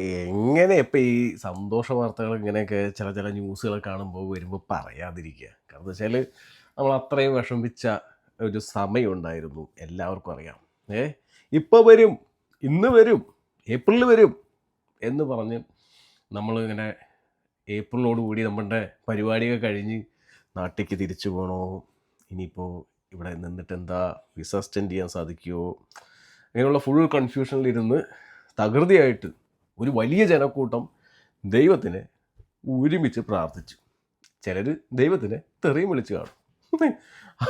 എങ്ങനെ ഇപ്പം ഈ സന്തോഷ വാർത്തകൾ ഇങ്ങനെയൊക്കെ ചില ന്യൂസുകൾ കാണുമ്പോൾ വരുമ്പോൾ പറയാതിരിക്കുക. കാരണം എന്താ വെച്ചാൽ നമ്മൾ അത്രയും വിഷമിച്ച ഒരു സമയമുണ്ടായിരുന്നു, എല്ലാവർക്കും അറിയാം. ഏ ഇപ്പോൾ വരും, ഇന്ന് വരും, ഏപ്രിലിൽ വരും എന്ന് പറഞ്ഞ് നമ്മളിങ്ങനെ ഏപ്രിലോട് കൂടി നമ്മുടെ പരിപാടിയൊക്കെ കഴിഞ്ഞ് നാട്ടിലേക്ക് തിരിച്ചു പോകണോ, ഇനിയിപ്പോൾ ഇവിടെ നിന്നിട്ട് എന്താ വിസ എക്സ്റ്റെൻഡ് ചെയ്യാൻ സാധിക്കുമോ, അങ്ങനെയുള്ള ഫുൾ കൺഫ്യൂഷനിലിരുന്ന് തകൃതിയായിട്ട് ഒരു വലിയ ജനക്കൂട്ടം ദൈവത്തിനെ ഒരുമിച്ച് പ്രാർത്ഥിച്ചു. ചിലർ ദൈവത്തിനെ തെറിയും വിളിച്ച് കാണും.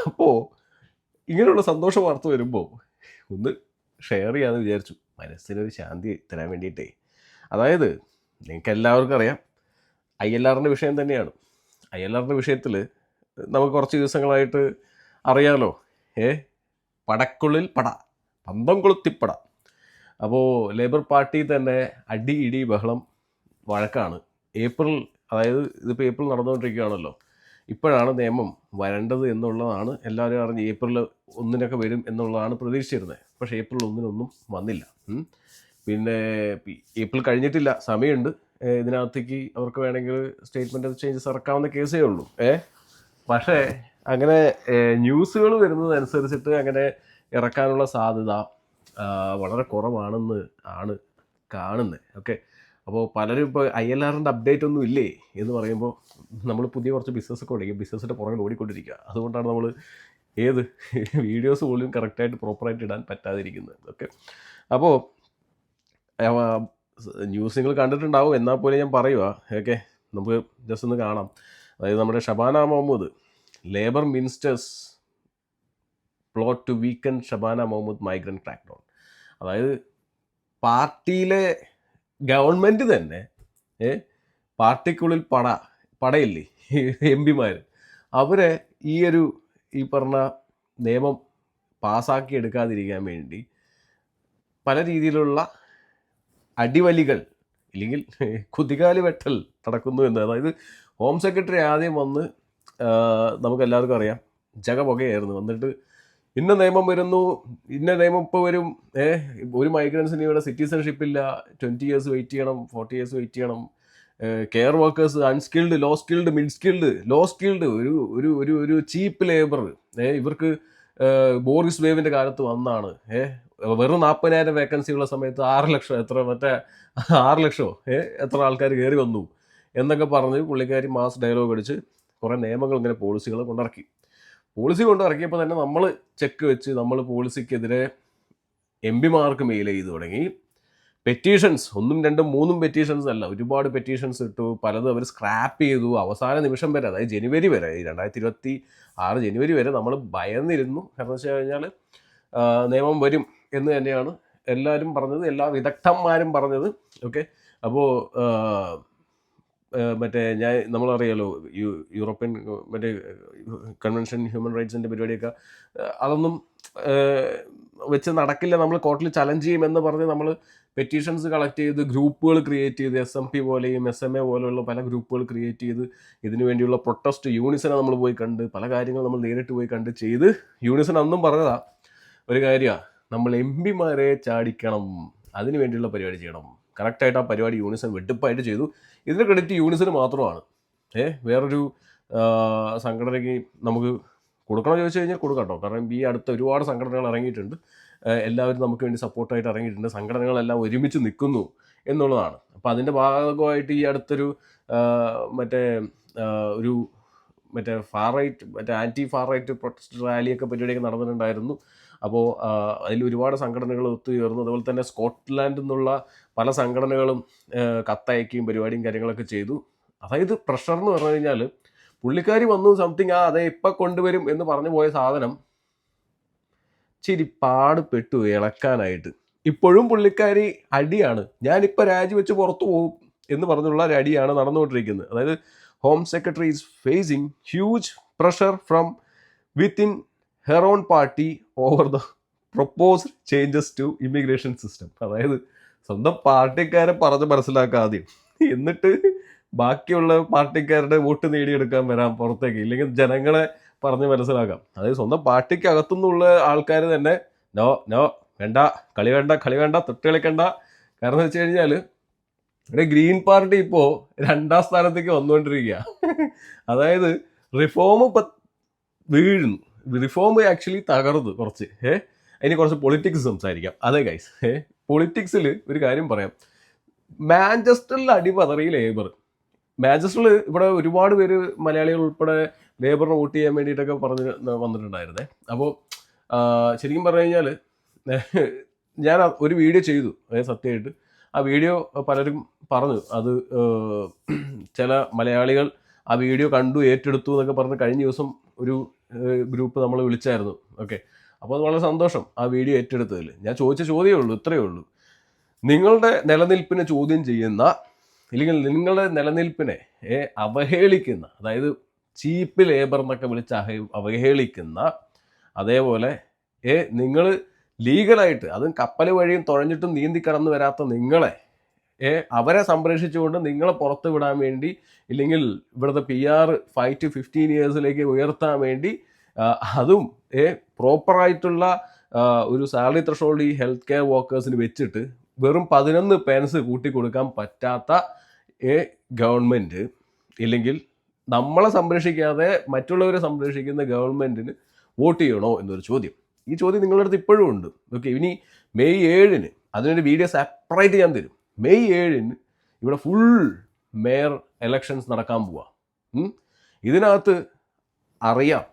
അപ്പോൾ ഇങ്ങനെയുള്ള സന്തോഷ വാർത്ത വരുമ്പോൾ ഒന്ന് ഷെയർ ചെയ്യാമെന്ന് വിചാരിച്ചു, മനസ്സിനൊരു ശാന്തി തരാൻ വേണ്ടിയിട്ടേ. അതായത് നിങ്ങൾക്ക് എല്ലാവർക്കും അറിയാം, ILR വിഷയം തന്നെയാണ്. ILR വിഷയത്തിൽ നമുക്ക് കുറച്ച് ദിവസങ്ങളായിട്ട് അറിയാമല്ലോ. പടക്കുള്ളിൽ പട, പന്തം കൊളുത്തിപ്പട. അപ്പോൾ ലേബർ പാർട്ടി തന്നെ അടി ഇടി ബഹളം വഴക്കാണ്. അതായത് ഇതിപ്പോൾ ഏപ്രിൽ നടന്നുകൊണ്ടിരിക്കുകയാണല്ലോ. ഇപ്പോഴാണ് നിയമം വരേണ്ടത് എന്നുള്ളതാണ് എല്ലാവരും അറിഞ്ഞ്. ഏപ്രിൽ 1 വരും എന്നുള്ളതാണ് പ്രതീക്ഷിച്ചിരുന്നത്. പക്ഷേ ഏപ്രിൽ 1 വന്നില്ല. പിന്നെ ഏപ്രിൽ കഴിഞ്ഞിട്ടില്ല, സമയമുണ്ട്. ഇതിനകത്തേക്ക് അവർക്ക് വേണമെങ്കിൽ സ്റ്റേറ്റ്മെൻറ്റ് ചേഞ്ചസ് ഇറക്കാവുന്ന കേസേ ഉള്ളൂ. പക്ഷേ അങ്ങനെ ന്യൂസുകൾ വരുന്നതനുസരിച്ചിട്ട് അങ്ങനെ ഇറക്കാനുള്ള സാധ്യത വളരെ കുറവാണെന്ന് ആണ് കാണുന്നത്. ഓക്കെ, അപ്പോൾ പലരും ഇപ്പോൾ ILR അപ്ഡേറ്റ് ഒന്നും ഇല്ലേ എന്ന് പറയുമ്പോൾ നമ്മൾ പുതിയ കുറച്ച് ബിസിനസ്സൊക്കെ തുടങ്ങി, ബിസിനസ്സിൻ്റെ പുറകിൽ ഓടിക്കൊണ്ടിരിക്കുക. അതുകൊണ്ടാണ് നമ്മൾ വീഡിയോസ് പോലും കറക്റ്റായിട്ട് പ്രോപ്പറായിട്ട് ഇടാൻ പറ്റാതിരിക്കുന്നത്. ഓക്കെ, അപ്പോൾ ന്യൂസ് നിങ്ങൾ കണ്ടിട്ടുണ്ടാവും, എന്നാൽ പോലും ഞാൻ പറയുക. ഓക്കെ, നമുക്ക് ജസ്റ്റ് ഒന്ന് കാണാം. അതായത് നമ്മുടെ Shabana Mahmood, Labour ministers plot to weaken Shabana Mahmood migrant crackdown. അതായത് പാർട്ടിയിലെ ഗവൺമെൻറ് തന്നെ പാർട്ടിക്കുള്ളിൽ പടയില്ലേ MP-മാർ, അവരെ ഈ പറഞ്ഞ നിയമം പാസ്സാക്കി എടുക്കാതിരിക്കാൻ വേണ്ടി പല രീതിയിലുള്ള അടിവലികൾ ഇല്ലെങ്കിൽ കുതികാല് വെട്ടൽ നടക്കുന്നു എന്ന്. അതായത് ഹോം സെക്രട്ടറി ആദ്യം വന്ന് നമുക്കെല്ലാവർക്കും അറിയാം ജഗപുകയായിരുന്നു. വന്നിട്ട് ഇന്ന നിയമം വരുന്നു, ഇന്ന നിയമം ഇപ്പോൾ വരും, ഒരു മൈഗ്രൻസിന് ഇവിടെ സിറ്റിസൺഷിപ്പ് ഇല്ല, 20 years വെയിറ്റ് ചെയ്യണം, 40 years വെയിറ്റ് ചെയ്യണം, care workers unskilled, low skilled, mid skilled, low skilled, ഒരു ചീപ്പ് ലേബർ. ഇവർക്ക് ബോറിസ് വേവിൻ്റെ കാലത്ത് വന്നാണ്. വെറും 40,000 വേക്കൻസി ഉള്ള സമയത്ത് 6 ലക്ഷം എത്ര ആൾക്കാർ കയറി വന്നു എന്നൊക്കെ പറഞ്ഞ് പുള്ളിക്കാരി മാസ് ഡയലോഗ് അടിച്ച് കുറേ നിയമങ്ങൾ ഇങ്ങനെ പോളിസികൾ കൊണ്ടിറക്കിയപ്പോൾ തന്നെ നമ്മൾ ചെക്ക് വെച്ച് നമ്മൾ പോളിസിക്കെതിരെ MP-മാർക്ക് മെയിൽ ചെയ്ത് തുടങ്ങി. പെറ്റീഷൻസ് 1, 2, 3 പെറ്റീഷൻസ് അല്ല, ഒരുപാട് പെറ്റീഷൻസ് ഇട്ടു. പലതും അവർ സ്ക്രാപ്പ് ചെയ്തു. അവസാന നിമിഷം വരെ, അതായത് ജനുവരി വരെ, 2026 ജനുവരി വരെ നമ്മൾ ഭയന്നിരുന്നു. കാരണം വെച്ച് കഴിഞ്ഞാൽ നിയമം വരും എന്ന് തന്നെയാണ് എല്ലാവരും പറഞ്ഞത്, എല്ലാ വിദഗ്ധന്മാരും പറഞ്ഞത്. ഓക്കെ, അപ്പോൾ നമ്മളറിയാലോ, യൂറോപ്യൻ കൺവെൻഷൻ ഹ്യൂമൻ റൈറ്റ്സിൻ്റെ പരിപാടിയൊക്കെ, അതൊന്നും വെച്ച് നടക്കില്ല, നമ്മൾ കോർട്ടിൽ ചലഞ്ച് ചെയ്യുമെന്ന് പറഞ്ഞ് നമ്മൾ പെറ്റീഷൻസ് കളക്ട് ചെയ്ത് ഗ്രൂപ്പുകൾ ക്രിയേറ്റ് ചെയ്ത് SMP പോലെയും SMA പോലെയുള്ള പല ഗ്രൂപ്പുകൾ ക്രിയേറ്റ് ചെയ്ത് ഇതിനു വേണ്ടിയുള്ള പ്രൊട്ടസ്റ്റ് യൂണിസനെ നമ്മൾ പോയി കണ്ട്, പല കാര്യങ്ങൾ നമ്മൾ നേരിട്ട് പോയി കണ്ട് ചെയ്ത്. യൂണിസൺ അന്നും പറഞ്ഞതാ ഒരു കാര്യമാണ്, നമ്മൾ MP-മാരെ ചാടിക്കണം, അതിനു വേണ്ടിയുള്ള പരിപാടി ചെയ്യണം. കറക്റ്റായിട്ട് ആ പരിപാടി യൂണിസൺ വെട്ടിപ്പായിട്ട് ചെയ്തു. ഇതിൻ്റെ ക്രെഡിറ്റ് യൂണിസന് മാത്രമാണ്. വേറൊരു സംഘടനയ്ക്ക് നമുക്ക് കൊടുക്കണമെന്ന് ചോദിച്ചു കഴിഞ്ഞാൽ കൊടുക്കാം കേട്ടോ. കാരണം ഈ അടുത്ത ഒരുപാട് സംഘടനകൾ ഇറങ്ങിയിട്ടുണ്ട്, എല്ലാവരും നമുക്ക് വേണ്ടി സപ്പോർട്ടായിട്ട് ഇറങ്ങിയിട്ടുണ്ട്, സംഘടനകളെല്ലാം ഒരുമിച്ച് നിൽക്കുന്നു എന്നുള്ളതാണ്. അപ്പോൾ അതിൻ്റെ ഭാഗമായിട്ട് ഈ അടുത്തൊരു far right anti far right protest റാലിയൊക്കെ പരിപാടിയൊക്കെ നടന്നിട്ടുണ്ടായിരുന്നു. അപ്പോൾ അതിൽ ഒരുപാട് സംഘടനകൾ ഒത്തുചേർന്നു. അതുപോലെ തന്നെ സ്കോട്ട്ലാൻഡിൽ നിന്നുള്ള പല സംഘടനകളും കത്തയക്കുകയും പരിപാടിയും കാര്യങ്ങളൊക്കെ ചെയ്തു. അതായത് പ്രഷർ എന്ന് പറഞ്ഞു കഴിഞ്ഞാൽ പുള്ളിക്കാരി വന്നു സംതിങ് അതെ ഇപ്പം കൊണ്ടുവരും എന്ന് പറഞ്ഞു പോയ സാധനം ഇച്ചിരി പാടുപെട്ടു ഇളക്കാനായിട്ട്. ഇപ്പോഴും പുള്ളിക്കാരി അടിയാണ്, ഞാനിപ്പോൾ രാജിവെച്ച് പുറത്തു പോകും എന്ന് പറഞ്ഞുള്ള ഒരു അടിയാണ് നടന്നുകൊണ്ടിരിക്കുന്നത്. അതായത് home secretary is facing huge pressure from within her own party over the proposed changes to immigration system. അതായത് സ്വന്തം പാർട്ടിക്കാരെ പറഞ്ഞ് മനസ്സിലാക്കാതെ എന്നിട്ട് ബാക്കിയുള്ള പാർട്ടിക്കാരുടെ വോട്ട് നേടിയെടുക്കാൻ വരാം പുറത്തേക്ക്, ഇല്ലെങ്കിൽ ജനങ്ങളെ പറഞ്ഞ് മനസ്സിലാക്കാം. അതായത് സ്വന്തം പാർട്ടിക്ക് അകത്തുനിന്നുള്ള ആൾക്കാർ തന്നെ നോ വേണ്ട, കളി വേണ്ട, തൊട്ട് കളിക്കണ്ട. കാരണം എന്ന് വെച്ച് കഴിഞ്ഞാൽ ഇവിടെ ഗ്രീൻ പാർട്ടി ഇപ്പോൾ 2ാം സ്ഥാനത്തേക്ക് വന്നുകൊണ്ടിരിക്കുക. അതായത് റിഫോം വീഴുന്നു, റിഫോം ആക്ച്വലി തകർന്നു കുറച്ച്. അതിന് കുറച്ച് പൊളിറ്റിക്സ് സംസാരിക്കാം. അതെ ഗൈസ്, പൊളിറ്റിക്സിൽ ഒരു കാര്യം പറയാം. മാഞ്ചസ്റ്ററിൽ അടിപതറി ലേബർ. മാഞ്ചസ്റ്ററിൽ ഇവിടെ ഒരുപാട് പേര് മലയാളികൾ ഉൾപ്പെടെ ലേബറിനെ വോട്ട് ചെയ്യാൻ വേണ്ടിയിട്ടൊക്കെ വന്നിട്ടുണ്ടായിരുന്നേ. അപ്പോൾ ശരിക്കും പറഞ്ഞു കഴിഞ്ഞാൽ ഞാൻ ഒരു വീഡിയോ ചെയ്തു, അതായത് സത്യമായിട്ട് ആ വീഡിയോ പലരും പറഞ്ഞു അത് ചില മലയാളികൾ ആ വീഡിയോ കണ്ടു ഏറ്റെടുത്തു എന്നൊക്കെ പറഞ്ഞ് കഴിഞ്ഞ ദിവസം ഒരു ഗ്രൂപ്പ് നമ്മൾ വിളിച്ചായിരുന്നു. ഓക്കെ, അപ്പോൾ അത് വളരെ സന്തോഷം ആ വീഡിയോ ഏറ്റെടുത്തതിൽ. ഞാൻ ചോദിച്ച ചോദ്യമേ ഉള്ളൂ, ഇത്രയേ ഉള്ളൂ. നിങ്ങളുടെ നിലനിൽപ്പിനെ ചോദ്യം ചെയ്യുന്ന, ഇല്ലെങ്കിൽ നിങ്ങളുടെ നിലനിൽപ്പിനെ അവഹേളിക്കുന്ന, അതായത് ചീപ്പ് ലേബർ എന്നൊക്കെ വിളിച്ച് അവഹേളിക്കുന്ന, അതേപോലെ നിങ്ങൾ ലീഗലായിട്ട് അതും കപ്പൽ വഴിയും തുഴഞ്ഞിട്ടും നീന്തി കടന്നു വരാത്ത നിങ്ങളെ അവരെ സംരക്ഷിച്ചുകൊണ്ട് നിങ്ങളെ പുറത്ത് വിടാൻ വേണ്ടി, ഇല്ലെങ്കിൽ ഇവിടുത്തെ PR 5 to 15 yearsലേക്ക് ഉയർത്താൻ വേണ്ടി, അതും പ്രോപ്പറായിട്ടുള്ള ഒരു സാലറി ത്രഷോൾഡ് ഈ ഹെൽത്ത് കെയർ വർക്കേഴ്സിന് വെച്ചിട്ട് വെറും 11 pence കൂട്ടി കൊടുക്കാൻ പറ്റാത്ത ഗവൺമെൻറ്, ഇല്ലെങ്കിൽ നമ്മളെ സംരക്ഷിക്കാതെ മറ്റുള്ളവരെ സംരക്ഷിക്കുന്ന ഗവൺമെൻറ്റിന് വോട്ട് ചെയ്യണോ എന്നൊരു ചോദ്യം. ഈ ചോദ്യം നിങ്ങളുടെ അടുത്ത് ഇപ്പോഴും ഉണ്ട്. ഓക്കെ, ഇനി May 7 അതിനൊരു വീഡിയോ സെപ്പറേറ്റ് ഞാൻ തരും. May 7 ഇവിടെ ഫുൾ മേയർ എലക്ഷൻസ് നടക്കാൻ പോവാ. ഇതിനകത്ത് അറിയാം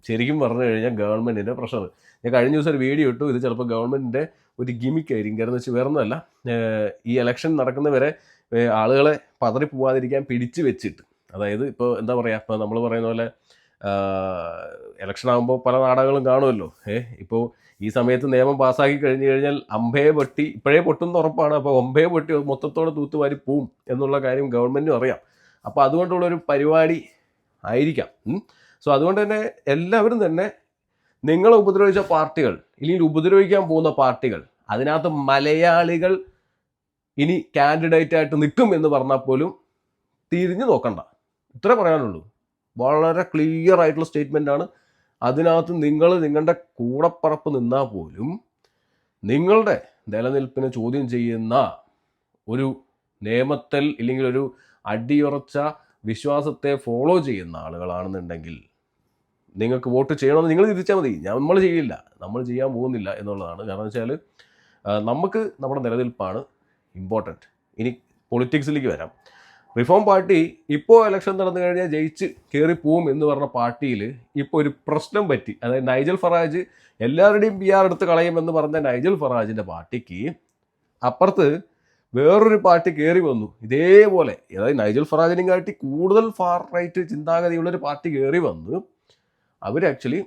ശരിക്കും പറഞ്ഞു കഴിഞ്ഞാൽ ഗവൺമെൻറ്റിൻ്റെ പ്രഷർ. ഞാൻ കഴിഞ്ഞ ദിവസം ഒരു വീഡിയോ ഇട്ടു, ഇത് ചിലപ്പോൾ ഗവൺമെൻറ്റിൻ്റെ ഒരു ഗിമിക്കായിരിക്കും. കാരണം വെച്ച് വേറെ ഒന്നുമല്ല, ഈ എലക്ഷൻ നടക്കുന്നവരെ ആളുകളെ പതറി പോവാതിരിക്കാൻ പിടിച്ചു വെച്ചിട്ട്, അതായത് ഇപ്പോൾ എന്താ പറയുക, ഇപ്പോൾ നമ്മൾ പറയുന്ന പോലെ എലക്ഷൻ ആകുമ്പോൾ പല നാടകങ്ങളും കാണുമല്ലോ. ഇപ്പോൾ ഈ സമയത്ത് നിയമം പാസ്സാക്കി കഴിഞ്ഞു കഴിഞ്ഞാൽ അമ്പയെ പൊട്ടി, ഇപ്പോഴേ പൊട്ടുന്ന ഉറപ്പാണ്. അപ്പോൾ അമ്പയെ പൊട്ടി മൊത്തത്തോടെ തൂത്തുവാരി പോവും എന്നുള്ള കാര്യം ഗവൺമെൻറ്റിനും അറിയാം. അപ്പോൾ അതുകൊണ്ടുള്ളൊരു പരിപാടി ആയിരിക്കാം. സോ അതുകൊണ്ട് തന്നെ എല്ലാവരും തന്നെ നിങ്ങളെ ഉപദ്രവിച്ച പാർട്ടികൾ, ഇല്ലെങ്കിൽ ഉപദ്രവിക്കാൻ പോകുന്ന പാർട്ടികൾ, അതിനകത്ത് മലയാളികൾ ഇനി കാൻഡിഡേറ്റ് ആയിട്ട് നിൽക്കും എന്ന് പറഞ്ഞാൽ പോലും തിരിഞ്ഞു നോക്കണ്ട. ഇത്രേ പറയാനുള്ളൂ. വളരെ ക്ലിയർ ആയിട്ടുള്ള സ്റ്റേറ്റ്മെൻ്റ് ആണ്. അതിനകത്ത് നിങ്ങൾ നിങ്ങളുടെ കൂടപ്പറപ്പ് നിന്നാൽ പോലും നിങ്ങളുടെ നിലനിൽപ്പിനെ ചോദ്യം ചെയ്യുന്ന ഒരു നിയമത്തിൽ, ഇല്ലെങ്കിൽ ഒരു അടിയുറച്ച വിശ്വാസത്തെ ഫോളോ ചെയ്യുന്ന ആളുകളാണെന്നുണ്ടെങ്കിൽ നിങ്ങൾക്ക് വോട്ട് ചെയ്യണമെന്ന് നിങ്ങൾ തിരിച്ചാൽ മതി. നമ്മൾ ചെയ്യില്ല, നമ്മൾ ചെയ്യാൻ പോകുന്നില്ല എന്നുള്ളതാണ്. കാരണം വെച്ചാൽ നമുക്ക് നമ്മുടെ നിലനിൽപ്പാണ് ഇമ്പോർട്ടൻറ്റ്. ഇനി പൊളിറ്റിക്സിലേക്ക് വരാം. റിഫോം പാർട്ടി ഇപ്പോൾ ഇലക്ഷൻ നടന്നു കഴിഞ്ഞാൽ ജയിച്ച് കയറിപ്പോവും എന്ന് പറഞ്ഞ പാർട്ടിയിൽ ഇപ്പോൾ ഒരു പ്രശ്നം പറ്റി. അതായത് നൈജൽ ഫറാജ് എല്ലാവരുടെയും PR എടുത്ത് കളയുമെന്ന് പറഞ്ഞ നൈജൽ ഫറാജിൻ്റെ പാർട്ടിക്ക് അപ്പുറത്ത് വേറൊരു പാർട്ടി കയറി വന്നു ഇതേപോലെ. അതായത് നൈജൽ ഫറാജിനെയും കാട്ടി കൂടുതൽ ഫാർ റൈറ്റ് ചിന്താഗതിയുള്ളൊരു പാർട്ടി കയറി വന്ന് അവർ ആക്ച്വലി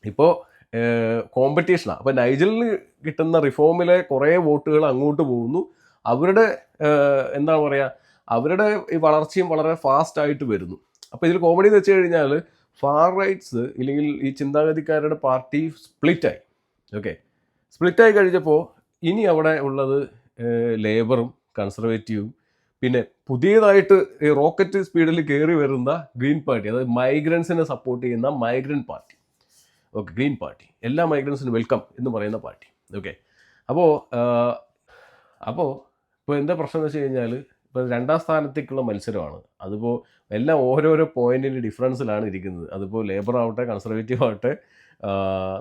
ഇപ്പോൾ കോമ്പറ്റീഷനാണ്. അപ്പോൾ നൈജലിന് കിട്ടുന്ന റിഫോമിലെ കുറേ വോട്ടുകൾ അങ്ങോട്ട് പോകുന്നു. അവരുടെ എന്താ പറയുക, അവരുടെ ഈ വളർച്ചയും വളരെ ഫാസ്റ്റ് ആയിട്ട് വരുന്നു. അപ്പോൾ ഇതിൽ കോമഡി എന്ന് വെച്ച് കഴിഞ്ഞാൽ ഫാർ റൈറ്റ്സ്, ഇല്ലെങ്കിൽ ഈ ചിന്താഗതിക്കാരുടെ പാർട്ടി സ്പ്ലിറ്റായി. ഓക്കെ, സ്പ്ലിറ്റായി കഴിഞ്ഞപ്പോൾ ഇനി അവിടെ ഉള്ളത് ലേബറും കൺസർവേറ്റീവും, പിന്നെ പുതിയതായിട്ട് ഈ റോക്കറ്റ് സ്പീഡിൽ കയറി വരുന്ന ഗ്രീൻ പാർട്ടി, അതായത് മൈഗ്രൻസിനെ സപ്പോർട്ട് ചെയ്യുന്ന migrant party. Okay, green party എല്ലാ മൈഗ്രൻസിനും വെൽക്കം എന്ന് പറയുന്ന പാർട്ടി. ഓക്കെ, അപ്പോൾ ഇപ്പോൾ എന്താ പ്രശ്നം എന്ന് വെച്ച് കഴിഞ്ഞാൽ, ഇപ്പോൾ 2ാം സ്ഥാനത്തേക്കുള്ള മത്സരമാണ്. അതിപ്പോൾ എല്ലാം ഓരോരോ പോയിന്റിൻ്റെ ഡിഫറൻസിലാണ് ഇരിക്കുന്നത്. അതിപ്പോൾ ലേബർ ആവട്ടെ, കൺസർവേറ്റീവ് ആവട്ടെ,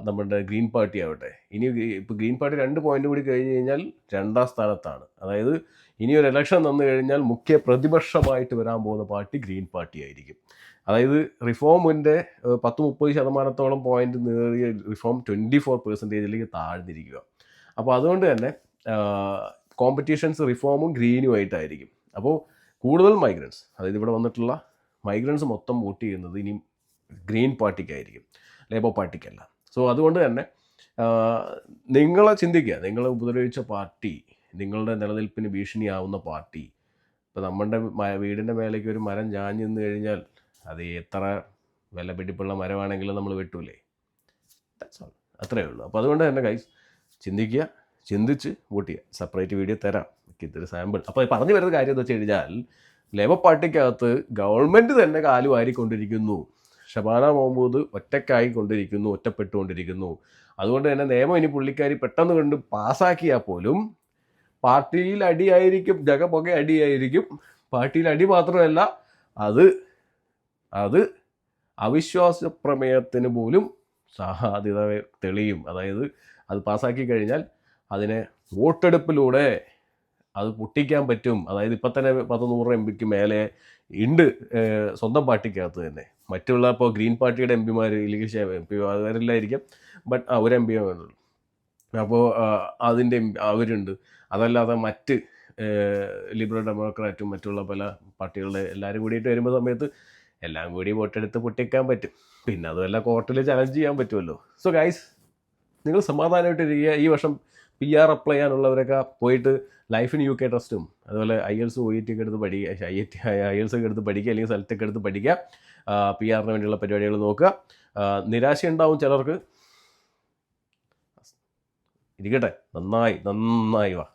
നമ്മുടെ ഗ്രീൻ പാർട്ടി ആവട്ടെ. ഇനി ഇപ്പോൾ ഗ്രീൻ പാർട്ടി 2 പോയിന്റ് കൂടി കഴിഞ്ഞ് കഴിഞ്ഞാൽ 2ാം സ്ഥാനത്താണ്. അതായത് ഇനി ഒരു ഇലക്ഷൻ വന്നു കഴിഞ്ഞാൽ മുഖ്യ പ്രതിപക്ഷമായിട്ട് വരാൻ പോകുന്ന പാർട്ടി ഗ്രീൻ പാർട്ടി ആയിരിക്കും. അതായത് റിഫോമിൻ്റെ 10-30% പോയിന്റ് നേടിയ റിഫോം 24% താഴ്ന്നിരിക്കുക. അപ്പോൾ അതുകൊണ്ട് തന്നെ കോമ്പറ്റീഷൻസ് റിഫോമും ഗ്രീനുമായിട്ടായിരിക്കും. അപ്പോൾ കൂടുതൽ മൈഗ്രൻസ്, അതായത് ഇവിടെ വന്നിട്ടുള്ള മൈഗ്രൻസ് മൊത്തം വോട്ട് ചെയ്യുന്നത് ഇനി ഗ്രീൻ പാർട്ടിക്കായിരിക്കും, ലേബർ പാർട്ടിക്കല്ല. സോ അതുകൊണ്ട് തന്നെ നിങ്ങളെ ചിന്തിക്കുക, നിങ്ങളെ ഉപദ്രവിച്ച പാർട്ടി, നിങ്ങളുടെ നിലനിൽപ്പിന് ഭീഷണിയാവുന്ന പാർട്ടി. ഇപ്പോൾ നമ്മുടെ വീടിൻ്റെ മേലേക്ക് ഒരു മരം ചാഞ്ഞു നിന്ന് കഴിഞ്ഞാൽ അത് എത്ര വില പിടിപ്പുള്ള മരമാണെങ്കിലും നമ്മൾ വെട്ടൂലേ? ദാറ്റ്സ് ഓൾ, അത്രയേ ഉള്ളൂ. അപ്പോൾ അതുകൊണ്ട് തന്നെ ഗൈസ് ചിന്തിക്കുക, ചിന്തിച്ച് വോട്ട് ചെയ്യുക. സെപ്പറേറ്റ് വീഡിയോ തരാം, ഇതൊരു സാമ്പിൾ. അപ്പോൾ പറഞ്ഞു വരുന്ന കാര്യം എന്ന് വെച്ച് കഴിഞ്ഞാൽ, ലേബർ പാർട്ടിക്കകത്ത് ഗവൺമെൻറ് തന്നെ കാലുവാരിക്കൊണ്ടിരിക്കുന്നു. ഷബാന മഹ്മൂദ് ഒറ്റക്കായിക്കൊണ്ടിരിക്കുന്നു, ഒറ്റപ്പെട്ടുകൊണ്ടിരിക്കുന്നു. അതുകൊണ്ട് തന്നെ നിയമം ഇനി പുള്ളിക്കാരി പെട്ടെന്ന് കണ്ട് പാസ്സാക്കിയാൽ പോലും പാർട്ടിയിൽ അടിയായിരിക്കും, ജഗപൊക്കെ അടിയായിരിക്കും. പാർട്ടിയിൽ അടി മാത്രമല്ല, അത് അത് അവിശ്വാസ പ്രമേയത്തിന് പോലും സാധ്യത തെളിയും. അതായത് അത് പാസ്സാക്കി കഴിഞ്ഞാൽ അതിനെ വോട്ടെടുപ്പിലൂടെ അത് പൊട്ടിക്കാൻ പറ്റും. അതായത് ഇപ്പം തന്നെ 100 MPക്ക് മേലെ ഉണ്ട് സ്വന്തം പാർട്ടിക്കകത്ത് തന്നെ. മറ്റുള്ള ഇപ്പോൾ ഗ്രീൻ പാർട്ടിയുടെ MP ഇല്ലെങ്കിൽ MP അവരില്ലായിരിക്കും, ബട്ട് ഒരു MP വേണ്ടുള്ളൂ. അപ്പോൾ അതിൻ്റെ അവരുണ്ട്. അതല്ലാതെ മറ്റ് ലിബറൽ ഡെമോക്രാറ്റും മറ്റുള്ള പല പാർട്ടികളുടെ എല്ലാവരും കൂടിയിട്ട് വരുമ്പോൾ സമയത്ത് എല്ലാം കൂടി വോട്ടെടുത്ത് പൊട്ടിക്കാൻ പറ്റും. പിന്നെ അതുമല്ല കോർട്ടിൽ ചലഞ്ച് ചെയ്യാൻ പറ്റുമല്ലോ. സോ ഗൈസ്, നിങ്ങൾ സമാധാനമായിട്ടിരിക്കുക. ഈ വർഷം PR അപ്ലൈ ചെയ്യാനുള്ളവരൊക്കെ പോയിട്ട് ലൈഫ് ഇൻ UK ടെസ്റ്റും അതുപോലെ IELTS OET ഒക്കെ എടുത്ത് പഠിക്കുക, IELTS ഒക്കെ എടുത്ത് പഠിക്കുക, അല്ലെങ്കിൽ സെലക്ടൊക്കെ എടുത്ത് പഠിക്കുക. PR-ന് വേണ്ടിയുള്ള പരിപാടികൾ നോക്കുക. നിരാശയുണ്ടാവും ചിലർക്ക്, ഇരിക്കട്ടെ, നന്നായി വാ.